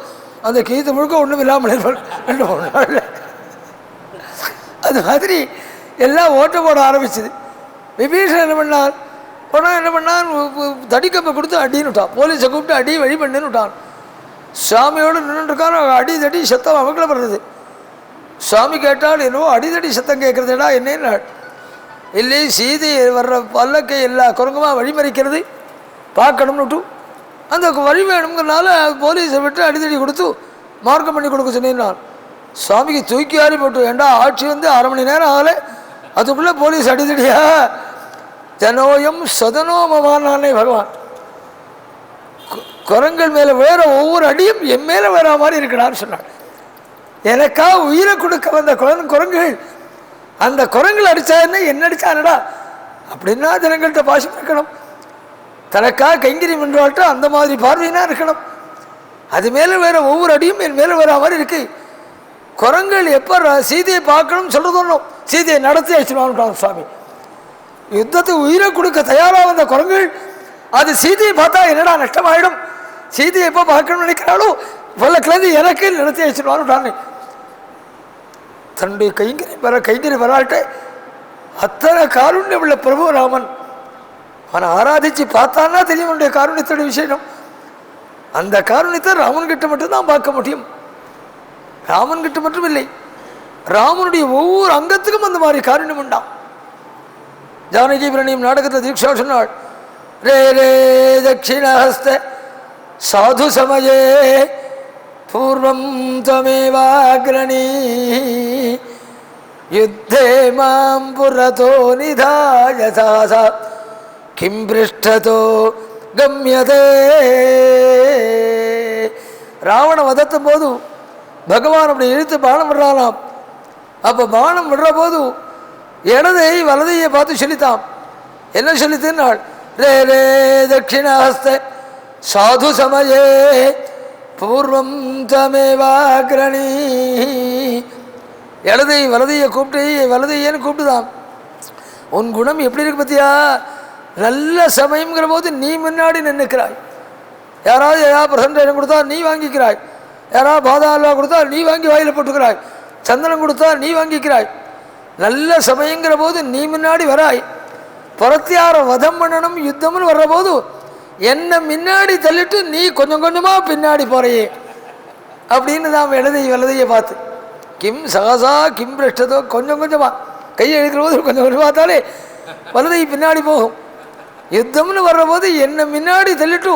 அந்த கீத்து முழுக்க ஒன்றும் இல்லாமல் இருப்பாள் 2-3 நாளில். அது மாதிரி எல்லாம் ஓட்ட போட ஆரம்பிச்சுது. விபீஷன் என்ன பண்ணான், போனால் என்ன பண்ணான், தடிக்கப்பை கொடுத்து அடின்னு விட்டான். போலீஸை கூப்பிட்டு அடி வழி பண்ணுன்னு விட்டான். சுவாமியோடு நின்றுருக்கான். அடி தடி சத்தம் அவங்கள பண்ணுறது. சுவாமி கேட்டால் என்னவோ அடிதடி சத்தம் கேட்குறதுடா என்னன்னு. இல்லை சீதை வர்ற பல்லக்கை எல்லா குரங்குமா வழிமறிக்கிறது பார்க்கணும்னுட்டு அந்த வழி வேணுங்கிறனால போலீஸை விட்டு அடித்தடி கொடுத்து மார்க்கம் பண்ணி கொடுக்க சொன்னேன். சுவாமிக்கு தூக்கி ஆறி போட்டு, ஏண்டா ஆட்சி வந்து 1/2 மணி நேரம் ஆகலை, அதுக்குள்ளே போலீஸ் அடித்தடியா? ஜனோயம் சதனோமமானே பகவான். குரங்கள் மேலே வேற ஒவ்வொரு அடியும் என் மேலே வேற மாதிரி இருக்கிறான்னு சொன்னார். எனக்கா உயிரை கொடுக்க வந்த குரங்குகள், அந்த குரங்குகள் அடித்தா என்ன அடித்தானடா அப்படின்னா ஜனங்கள்கிட்ட பாசம் இருக்கணும். தனக்காக கைங்கரியம் என்றால்ட்டு அந்த மாதிரி பார்வையினா இருக்கணும். அது மேலே வேற ஒவ்வொரு அடியும் என் மேலே வேற மாதிரி இருக்கு. குரங்கள் எப்போ சீதையை பார்க்கணும்னு சொல்கிறதோன்னும் சீதையை நடத்தி அழிச்சுடுவான் சுவாமி. யுத்தத்துக்கு உயிரை கொடுக்க தயாராக வந்த குரங்குகள் அது சீதையை பார்த்தா என்னடா நஷ்டமாயிடும், சீதையை எப்போ பார்க்கணும்னு நினைக்கிறாளோ பல்லக்கிலேருந்து எனக்கு நடத்தி அழிச்சுடுவான்னு தன்னுடைய கைங்கரி வராட்ட அத்தனை காருண்யம் உள்ள பிரபு ராமன். அவனை ஆராதிச்சு பார்த்தான்னா தெரியும் அவனுடைய காருண்யத்தோட விஷயம். அந்த காருண்யத்தை ராமன்கிட்ட மட்டும்தான் பார்க்க முடியும். ராமன்கிட்ட மட்டும் இல்லை, ராமனுடைய ஒவ்வொரு அங்கத்துக்கும் அந்த மாதிரி காருண்யம் உண்டாம். ஜானகி பிரணயம் நாடகத்தில் தீட்சா சொன்னாள், ரே ரே தட்சிணஹஸ்த சாது சமயே பூர்வம் தமேவாக்ரணி யுத்தே மாம் புரதோ நிதாய சாசா கிம் பிருஷ்டதோ கம்யதே. ராவண வதத்தும் போது பகவான் அப்படி இழுத்து பானம் விடுறானாம். அப்போ பானம் விடுற போது இடதை வலதையை பார்த்து சொல்லித்தான். என்ன சொல்லித்தாள்? ரே ரே தட்சிணஹஸ்த சாது சமயே பூர்வம் தமேவாக்ரணி. இடதை வலதையை கூப்பிட்டு வலதையேன்னு கூப்பிட்டுதான். உன் குணம் எப்படி இருக்கு பத்தியா? நல்ல சமயங்கிற போது நீ முன்னாடி நின்றுக்கிறாய். யாராவது ஏதாவது பிரசன்டேஷன் கொடுத்தா நீ வாங்கிக்கிறாய், யாராவது பாதாம் அல்வா கொடுத்தா நீ வாங்கி வாயில் போட்டுக்கிறாய், சந்தனம் கொடுத்தா நீ வாங்கிக்கிறாய். நல்ல சமயங்கிற போது நீ முன்னாடி வராய். புறத்தியார வதம் பண்ணணும் யுத்தம்னு வர்ற போது என்னை முன்னாடி தள்ளிட்டு நீ கொஞ்சம் கொஞ்சமாக பின்னாடி போறையே அப்படின்னு தான் இடதை வலதையை பார்த்து கிம் சகசா கிம் பிரஷ்டதோ கொஞ்சம் கொஞ்சமாக கையை எடுக்கிற போது கொஞ்சம் கொஞ்சம் பார்த்தாலே வலதை பின்னாடி போகும். யுத்தம்னு வர்ற போது என்னை முன்னாடி தள்ளிட்டு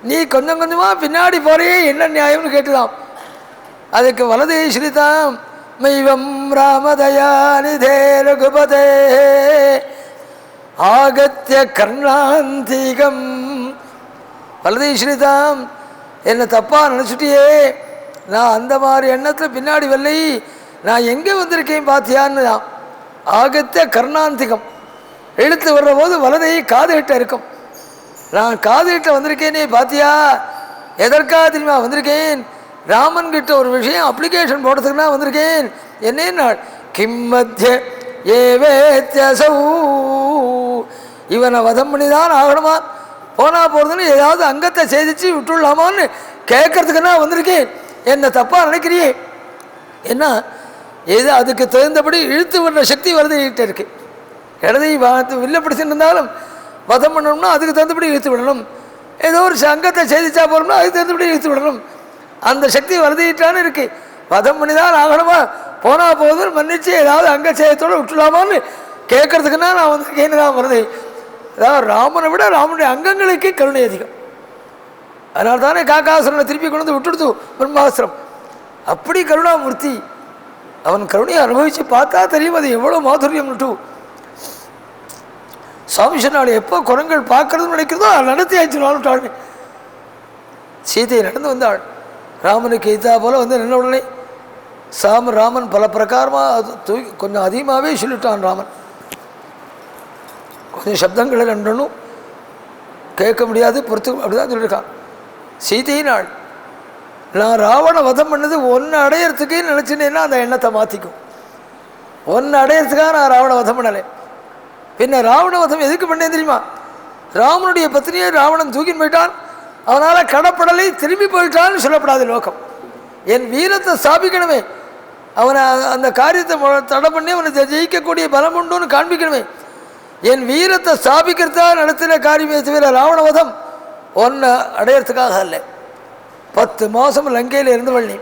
நீ கொஞ்சம் கொஞ்சமாக பின்னாடி போறையே என்ன நியாயம்னு கேட்டுதான். அதுக்கு வலதை ஸ்ரீதாம் மைவம் ராமதயாநிதே ரகுபதே ஆகத்திய கர்ணாந்திகம். வலதை ஸ்ரீதாம் என்னை தப்பாக நினச்சிட்டியே, நான் அந்த மாதிரி எண்ணத்தில் பின்னாடி வரலை, நான் எங்கே வந்திருக்கேன் பார்த்தியான்னு தான். ஆகத்திய கர்ணாந்திகம் எழுத்து வர்ற போது வலதை காதுகிட்ட இருக்கும். நான் காதுகிட்ட வந்திருக்கேனே பார்த்தியா, எதற்காக தெரியுமா வந்திருக்கேன்? ராமன் கிட்ட ஒரு விஷயம் அப்ளிகேஷன் போடுறதுக்கு நான் வந்திருக்கேன். என்ன கிம் மத்திய ஏவேத்யசௌ, இவனை வதம் பண்ணி தான் ஆகணுமா, போனா போகிறதுன்னு ஏதாவது அங்கத்தை சேதிச்சு விட்டுடலாமான்னு கேட்கறதுக்கு நான் வந்திருக்கேன். என்னை தப்பாக நினைக்கிறியே என்ன? எது அதுக்கு தகுந்தபடி இழுத்து விடுற சக்தி வலதைகிட்ட இருக்கு. இடதை வில்ல பிடிச்சிட்டு இருந்தாலும் வதம் பண்ணணும்னா அதுக்கு தகுந்தபடி இழுத்து விடணும். ஏதோ ஒரு அங்கத்தை சேதிச்சா போகிறோம்னா அதுக்கு தகுந்தபடி இழுத்து விடணும். அந்த சக்தி வலதையிட்டான்னு இருக்கு. வதம் பண்ணி தான் ஆகணுமா, போனால் போகுதுன்னு மன்னிச்சு ஏதாவது அங்க சேதத்தோடு விட்டுலாமான்னு கேட்கறதுக்குன்னா நான் வந்திருக்கேன்னு தான் வருது. அதாவது ராமனை விட ராமனுடைய அங்கங்களுக்கு கருணை அதிகம். அதனால தானே காக்காசுரனை திருப்பி கொண்டு வந்து விட்டுடுத்து பிரம்மாஸ்திரம். அப்படி கருணாமூர்த்தி. அவன் கருணையை அனுபவித்து பார்த்தா தெரியும் அது எவ்வளோ மாதுரியம் விட்டு. சுவாமி சொன்னாள், எப்போ குரங்கள் பார்க்கறதுன்னு நினைக்கிறதோ நடத்தி ஆயிடுச்சுனாலும் சீதையை நடந்து வந்தாள். ராமனுக்கு எய்தா போல் வந்து நின்ன உடனே ராமன் பல பிரகாரமாக அது தூக்கி கொஞ்சம் அதிகமாகவே சொல்லிட்டான். ராமன் கொஞ்சம் சப்தங்களை ரெண்டனும் கேட்க முடியாது, பொறுத்து அப்படிதான் சொல்லியிருக்கான். சீதையினாள், நான் ராவண வதம் பண்ணது ஒன்று அடையிறதுக்கே நினச்சினேன்னா அந்த எண்ணத்தை மாற்றிக்கும். ஒன்று அடையிறதுக்காக நான் ராவண வதம் பண்ணலை. பின்ன ராவண வதம் எதுக்கு பண்ணேன் தெரியுமா? ராவனுடைய பத்தினியை ராவணன் தூக்கின்னு போயிட்டான், அவனால் கடப்படலை திரும்பி போயிட்டான்னு சொல்லப்படாது லோகம். என் வீரத்தை ஸ்தாபிக்கணுமே, அவனை அந்த காரியத்தை தடை பண்ணி அவனை ஜெயிக்கக்கூடிய பலம் உண்டுன்னு காண்பிக்கணுமே. என் வீரத்தை ஸ்தாபிக்கிறதா நடத்தின காரியமே தவிர ராவணவதம் ஒன்று அடையிறதுக்காக அல்ல. 10 மாதம் லங்கையில் இருந்து வள்ளி.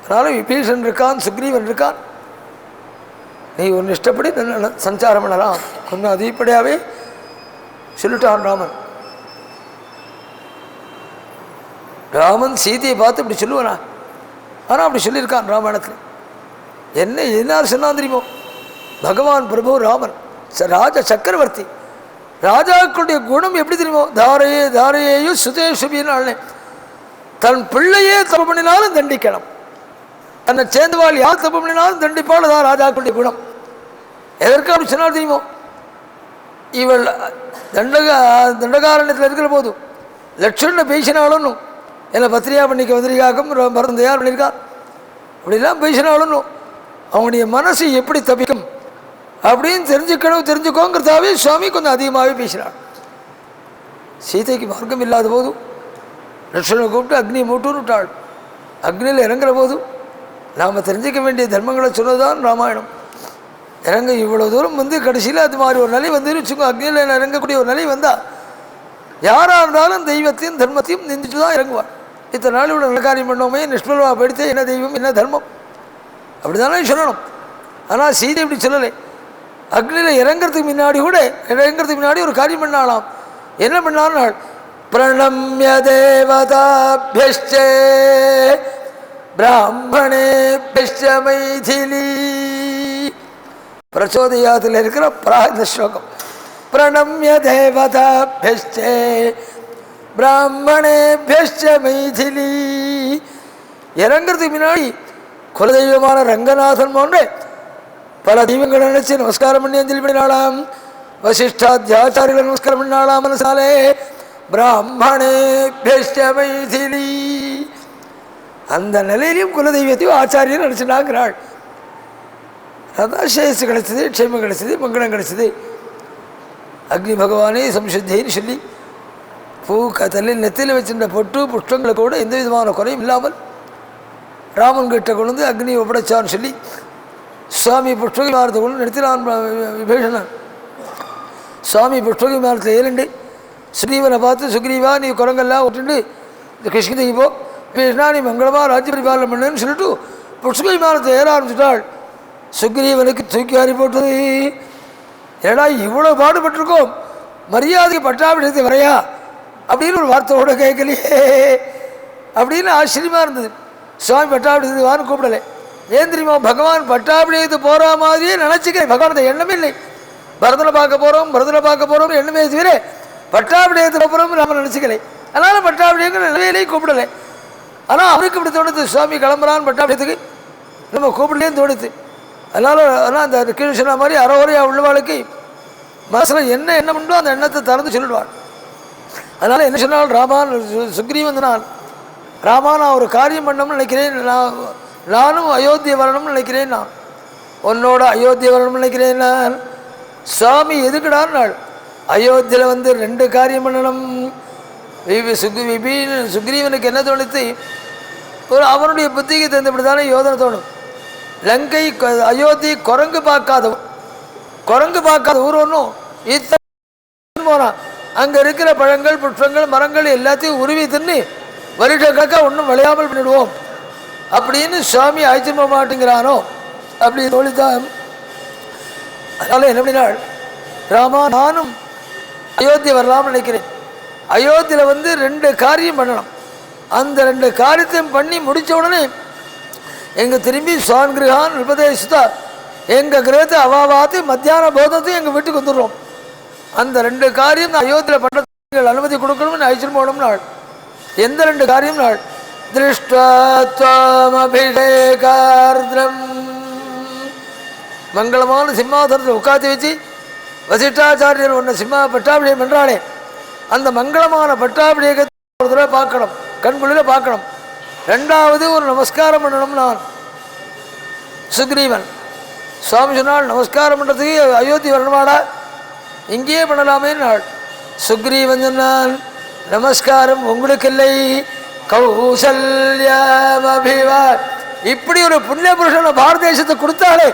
அதனால் விபீஷன் இருக்கான், சுக்ரீவன் இருக்கான், நீ ஒன்று இஷ்டப்படி சஞ்சாரம் பண்ணலாம். கொஞ்சம் அதிகப்படியாகவே சொல்லிட்டான் ராமன். ராமன் சீதையை பார்த்து இப்படி சொல்லுவானா? ஆனால் அப்படி சொல்லியிருக்கான் ராமாயணத்தில். என்ன சொன்னான் தெரியுமோ? பகவான் பிரபு ராமன் ராஜ சக்கரவர்த்தி. ராஜாக்களுடைய குணம் எப்படி தெரியுமோ? தாரையேயும் சுதேசுபின்னு தன் பிள்ளையே தப்பு பண்ணினாலும் தண்டிக்கணும். தன்னை சேர்ந்தவாள் யார் தப்பு பண்ணினாலும் தண்டிப்பாள். தான் ராஜாக்களுடைய குணம். எதற்கு அப்படி சொன்னால் தெரியுமோ? இவள் தண்டகாரண்யத்தில் இருக்கிற போதும் லட்சண பேசினாலும் என்னை பத்திரியா பண்ணிக்க வந்திரிக்காக்கும் மருந்து தயார் பண்ணியிருக்கார். அப்படிலாம் பேசினாலும் அவனுடைய மனசு எப்படி தப்பிக்கும் அப்படின்னு தெரிஞ்சுக்கோங்கிறதாவே சுவாமி கொஞ்சம் அதிகமாகவே பேசினாள். சீதைக்கு மார்க்கம் இல்லாத போதும் லட்சுமணனை கூப்பிட்டு அக்னியை மூட்டுன்னு விட்டாள். அக்னியில் இறங்குற போதும் நாம் தெரிஞ்சிக்க வேண்டிய தர்மங்களை சொன்னதான் ராமாயணம். இறங்க இவ்வளோ தூரம் வந்து கடைசியில் அது மாதிரி ஒரு நிலை வந்து வச்சுக்கோ. அக்னியில் இறங்கக்கூடிய ஒரு நிலை வந்தால் யாராக இருந்தாலும் தெய்வத்தையும் தர்மத்தையும் நிந்திட்டு தான் இறங்குவாள். இத்தனை நாள் இவ்வளோ நல்ல காரியம் பண்ணோமே, நிஷ்பலமாக படித்து என்ன தெய்வம் என்ன தர்மம் அப்படி தானே சொல்லணும். ஆனால் சீதை இப்படி சொல்லலை. அக்னியில் இறங்கிறதுக்கு முன்னாடி ஒரு காரியம் பண்ணாலாம். என்ன பண்ணாலும் பிரணம்ய தேவதாப்யஸ்சே பிராமணேப்யஸ்ச மைதிலி. பிரச்சோதயாத்தில் இருக்கிற இந்த ஸ்லோகம். பிரணம்ய தேவதாப்யஸ்சே பிராமணேப்யஸ்ச மைதிலி. இறங்கிறதுக்கு முன்னாடி குலதெய்வமான ரங்கநாதன் போன்ற பல தெய்வங்களை நினைச்சு நமஸ்காரம் பண்ணி அஞ்சலி பண்ணினாலாம். வசிஷ்டாத்தியாச்சாரிகளை நமஸ்காரம் பண்ணினாலாம் மனசாலே. பிராமணேப்யஸ்ச மைதிலி. அந்த நிலையிலையும் குலதெய்வத்தையும் ஆச்சாரியர் நினச்சினாங்கிறாள். அதான் சேஷு கிடைச்சது, க்ஷேமம் கிடைச்சது, மங்களம் கிடைச்சது. அக்னி பகவானே சம்சுத்தின்னு சொல்லி தலையில் நெத்தியில் வச்சிருந்த பொட்டு புஷ்பங்களை கூட எந்த விதமான குறையும் இல்லாமல் ராமன் கிட்ட கொண்டு வந்து அக்னி ஒப்படைச்சான்னு சொல்லி சுவாமி புஷ்பகி விமானத்தை கொண்டு நிறுத்தினான் விபீஷணன். சுவாமி புஷ்பகி விமானத்தில் ஏறிண்டு சுக்ரீவனை பார்த்து, சுக்ரீவா நீ குரங்கெல்லாம் விட்டுண்டு இந்த கிருஷ்ணகிரி போ, விபீஷணா நீ மங்களமாக ராஜ்ய பரிபாலனை பண்ணுன்னு சொல்லிட்டு புஷ்பகி விமானத்தை ஏற ஆரம்பிச்சுட்டாள். சுக்ரீவனுக்கு தூக்கி வாரி போட்டது. ஏடா இவ்வளோ பாடுபட்டிருக்கோம், மரியாதைக்கு பட்டாபிஷேகத்தை வரையா அப்படின்னு ஒரு வார்த்தையோட கேட்கலையே அப்படின்னு ஆச்சரியமாக இருந்தது. சுவாமி பட்டாபிஷேகத்துக்கு வான்னு கூப்பிடலை. ஏன் தெரியுமா? பகவான் பட்டாபிஷேகத்து போகிற மாதிரியே நினச்சிக்கிறேன். பகவான் எண்ணமே இல்லை. பரதனை பார்க்க போகிறோம் எண்ணமே தவிர பட்டாபிஷேகத்துக்கு போகிறோம் நம்ம நினச்சிக்கலை. அதனால் பட்டாபிஷேகம் நிலையிலேயே கூப்பிடலை. ஆனால் அவருக்கு இப்படி தோணுது, சுவாமி கிளம்புறான்னு பட்டாபிஷேகத்துக்கு நம்ம கூப்பிடலேன்னு தோணுது. ஆனால் அந்த கீழ் சொன்ன மாதிரி அறவுரையாக உள்ளவாளுக்கு மனசில் என்ன பண்ணுறோ அந்த எண்ணத்தை திறந்து சொல்லிடுவாள். அதனால் என்ன சொன்னால் ராமான் சுக்ரீவன் நான் ராமா நான் ஒரு காரியம் பண்ணணும்னு நினைக்கிறேன், நானும் அயோத்தியை வரணும்னு நினைக்கிறேன், நான் உன்னோட அயோத்தியை வரணும்னு நினைக்கிறேன். நான் சுவாமி எதுக்குடான் நாள் அயோத்தியில் வந்து 2 காரியம் பண்ணணும். சுக்ரீவனுக்கு என்ன தோணுத்து? ஒரு அவனுடைய புத்திக்கு தந்தபடி தானே யோதனை தோணும். லங்கை அயோத்தி குரங்கு பார்க்காத ஊர் ஒன்றும் இத்தனை போனான். அங்கே இருக்கிற பழங்கள் புஷ்பங்கள் மரங்கள் எல்லாத்தையும் உருவி தின்னு வருஷ கணக்கா ஒன்றும் விளையாமல் பண்ணிடுவோம் அப்படின்னு சுவாமி ஆய்ச்சிரும்ப மாட்டேங்கிறானோ அப்படின்னு தோழித்தான். அதனால் என்ன பண்ணினாள்? ராமா நானும் அயோத்தியை வரலாம்னு நினைக்கிறேன். அயோத்தியில் வந்து 2 காரியம் பண்ணணும். அந்த 2 காரியத்தையும் பண்ணி முடித்த உடனே எங்கள் திரும்பி சுவான் கிரகான் விபதேசுதா எங்கள் கிரகத்தை அவாவாத்து மத்தியான போதத்தையும் எங்கள் வீட்டுக்கு வந்துடுறோம். அந்த 2 காரியம் அயோத்தியில் பண்ணுறதுக்கு அனுமதி கொடுக்கணும்னு அழைச்சிட்டு போகணும் நாள். எந்த 2 காரியம் நாள்? திருஷ்டாத்வாமபிஷேகார்த்ரம் மங்களமான சிம்மாசனத்தில் உட்காந்து வச்சு வசிஷ்டாச்சாரியர் ஒன்று பட்டாபிஷேகம் பண்ணுறாளே, அந்த மங்களமான பட்டாபிஷேகத்தை ஒரு தடவை பார்க்கணும், கண்குளிர பார்க்கணும். 2வது ஒரு நமஸ்காரம் பண்ணணும். நான் சுக்ரீவன் சுவாமி சொன்னால் நமஸ்காரம் பண்ணுறதுக்கு அயோத்தி வரணுமாடா, இங்கேயே பண்ணலாமே நாள். சுக்ரீவன் சொன்னான் நமஸ்காரம் உங்களுக்கு இல்லை, கௌசல்யமபிவா. இப்படி ஒரு புண்ணிய புருஷனை பாரத தேசத்தை கொடுத்தாலே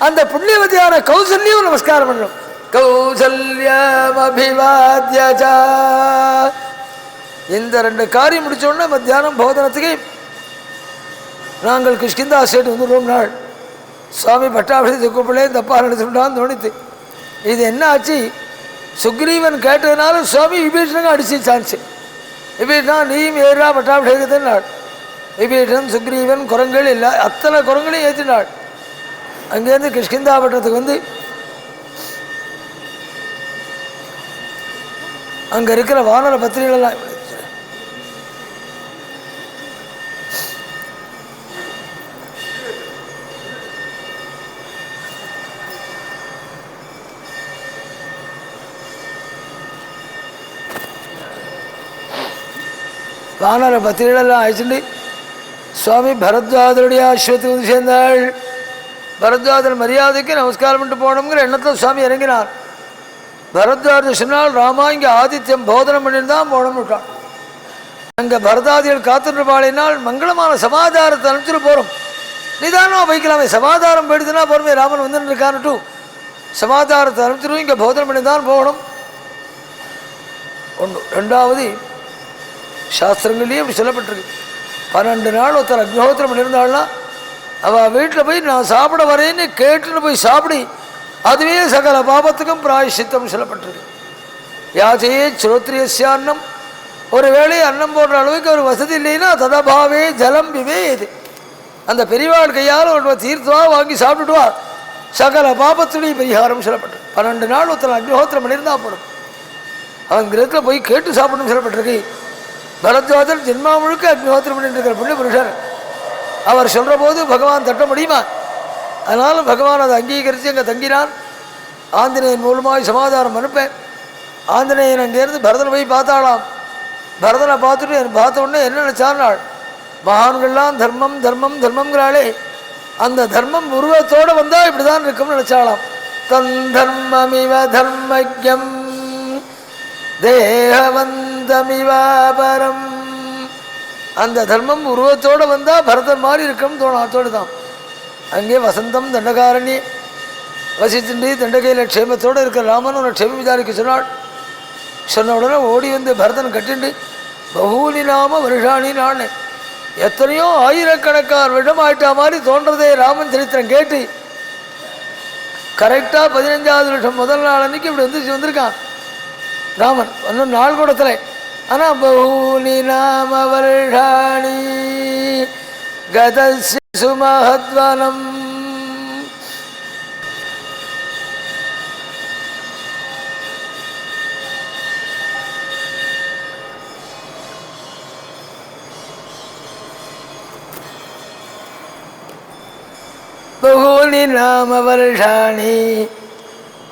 அந்த புண்ணியவதியான கௌசல்யம் நமஸ்காரம் பண்ணணும். கௌசல்யமபிவாத்யஜா. இந்த 2 காரியம் முடித்தோடனே மத்தியானம் போதனத்துக்கு நாங்கள் கிஷ்கிந்தா ஸ்டேட் வந்துடுவோம் நாள். சுவாமி பட்டாபிஷேகத்தை கூப்பிடலே தப்பாக நடத்திட்டான்னு தோணித்து. இது என்ன ஆச்சு, சுக்ரீவன் கேட்டதுனால சுவாமி விபீஷனுக்கு அடிச்சு சான்ஸு. விபீஷனா நீயும் ஏறா பட்டாபிஷேகத்தினாள். விபீஷன் சுக்ரீவன் குரங்கள் இல்லை, அத்தனை குரங்களையும் ஏற்றினாள். அங்கேருந்து கிஷ்கிந்தாபட்டத்துக்கு வந்து அங்கே இருக்கிற வானர பத்திரிகளெல்லாம் வானர பத்திரிகளெல்லாம் அழைச்சிட்டு சுவாமி பரத்வாஜருடைய ஆஸ்வத்துக்கு வந்து சேர்ந்தாள். பரத்வாஜர் மரியாதைக்கு நமஸ்காரம் பண்ணிட்டு போகணுங்கிற எண்ணத்தில் சுவாமி இறங்கினார். பரத்வாஜர் சொன்னால் ராமா இங்கே ஆதித்யம் போதனம் பண்ணிட்டு தான் போகணும்னு விட்டான். அங்கே பரதாதிகள் காத்துருப்பாளினால் மங்களமான சமாதாரத்தை அனுப்பிச்சுட்டு போகிறோம், நிதானமாக வைக்கலாமே, சமாதாரம் போயிடுதுன்னா போகிறோமே, ராமன் வந்துன்னு இருக்கான்னுட்டு சமாதாரத்தை அனுப்பிச்சிடும், இங்கே போதனம் பண்ணி தான் போகணும். ஒன்று. ரெண்டாவது, சாஸ்திரங்கள்லேயே இப்படி சொல்லப்பட்டிருக்கு, 12 நாள் ஒருத்தர் அக்னிஹோத்திரம் பண்ணியிருந்தாள்னா அவள் வீட்டில் போய் நான் சாப்பிட வரேன்னு கேட்டுன்னு போய் சாப்பிடி, அதுவே சகல பாபத்துக்கும் பிராயசித்தம் சொல்லப்பட்டிருக்கு. யாச்சையே ஸ்ரோத்ரியஸ்யான்னம், ஒரு வேளை அன்னம் போடுற அளவுக்கு ஒரு வசதி இல்லைன்னா ததபாவே ஜலம் விவேது, அந்த பெரியவாள் கையால் ஒரு தீர்த்தவா வாங்கி சாப்பிட்டுடுவா, சகல பாபத்துடைய பரிகாரம் சொல்லப்பட்டிருக்கு. 12 நாள் ஒருத்தர் அக்னிஹோத்திரம் பண்ணியிருந்தா போடும், அவன் கிரகத்தில் போய் கேட்டு சாப்பிடணும்னு சொல்லப்பட்டிருக்கு. பரத்வாஜர் ஜென்மா முழுக்க அக்னிஹோத்திரம் பண்ணிட்டு இருக்கிற புண்ணிய புருஷர், அவர் சொல்கிற போது பகவான் தட்ட முடியுமா? அதனால் பகவான் அதை அங்கீகரித்து அங்கே தங்கினான். ஆஞ்சநேயன் மூலமாக சமாதானம் அனுப்பேன். ஆஞ்சநேயன் அங்கேருந்து பரதனை போய் பார்த்தாளாம். பரதனை பார்த்துட்டு பார்த்த உடனே என்ன நினச்சான்னாள், மகான்கள்லாம் தர்மம் தர்மம் தர்மங்கிறாளே, அந்த தர்மம் உருவத்தோடு வந்தால் இப்படி தான் இருக்கும்னு நினச்சாளாம். தன் தர்மமிவ தர்மஜம் தேகவந்தமிவாபரம், அந்த தர்மம் உருவத்தோடு வந்தால் பரதன் மாதிரி இருக்கும்னு தோணத்தோடு தான். அங்கே வசந்தம் தண்டகாரண்யே வசிச்சுண்டு தண்டகையில் க்ஷேமத்தோடு இருக்கிற ராமன் ஒரு க்ஷேம விசாரிக்க சொன்னாள். சொன்ன உடனே ஓடி வந்து பரதன் கட்டிண்டு பகூனி நாம வருஷாணி நான், எத்தனையோ ஆயிரக்கணக்கான வருடம் ஆயிட்டா மாதிரி தோன்றதே ராமன் சரித்திரம் கேட்டு. கரெக்டாக 15வது வருஷம் முதல் நாள் அன்னைக்கு இப்படி வந்திருக்கான் ராமன், ஒன்றும் நாள் கூடத்தில். ஆனால் பகூனி நாம வருஷாணி கதஸ்ய சுமஹத்வனம், பகூனி நாம வருஷாணி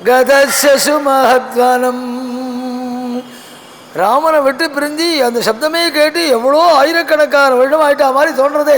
கதஸ்ய சுமஹத்வனம். ராமனை விட்டு பிரிஞ்சு அந்த சப்தமே கேட்டு எவ்வளோ ஆயிரக்கணக்கான வருடம் ஆயிட்டா மாதிரி தோன்றதே.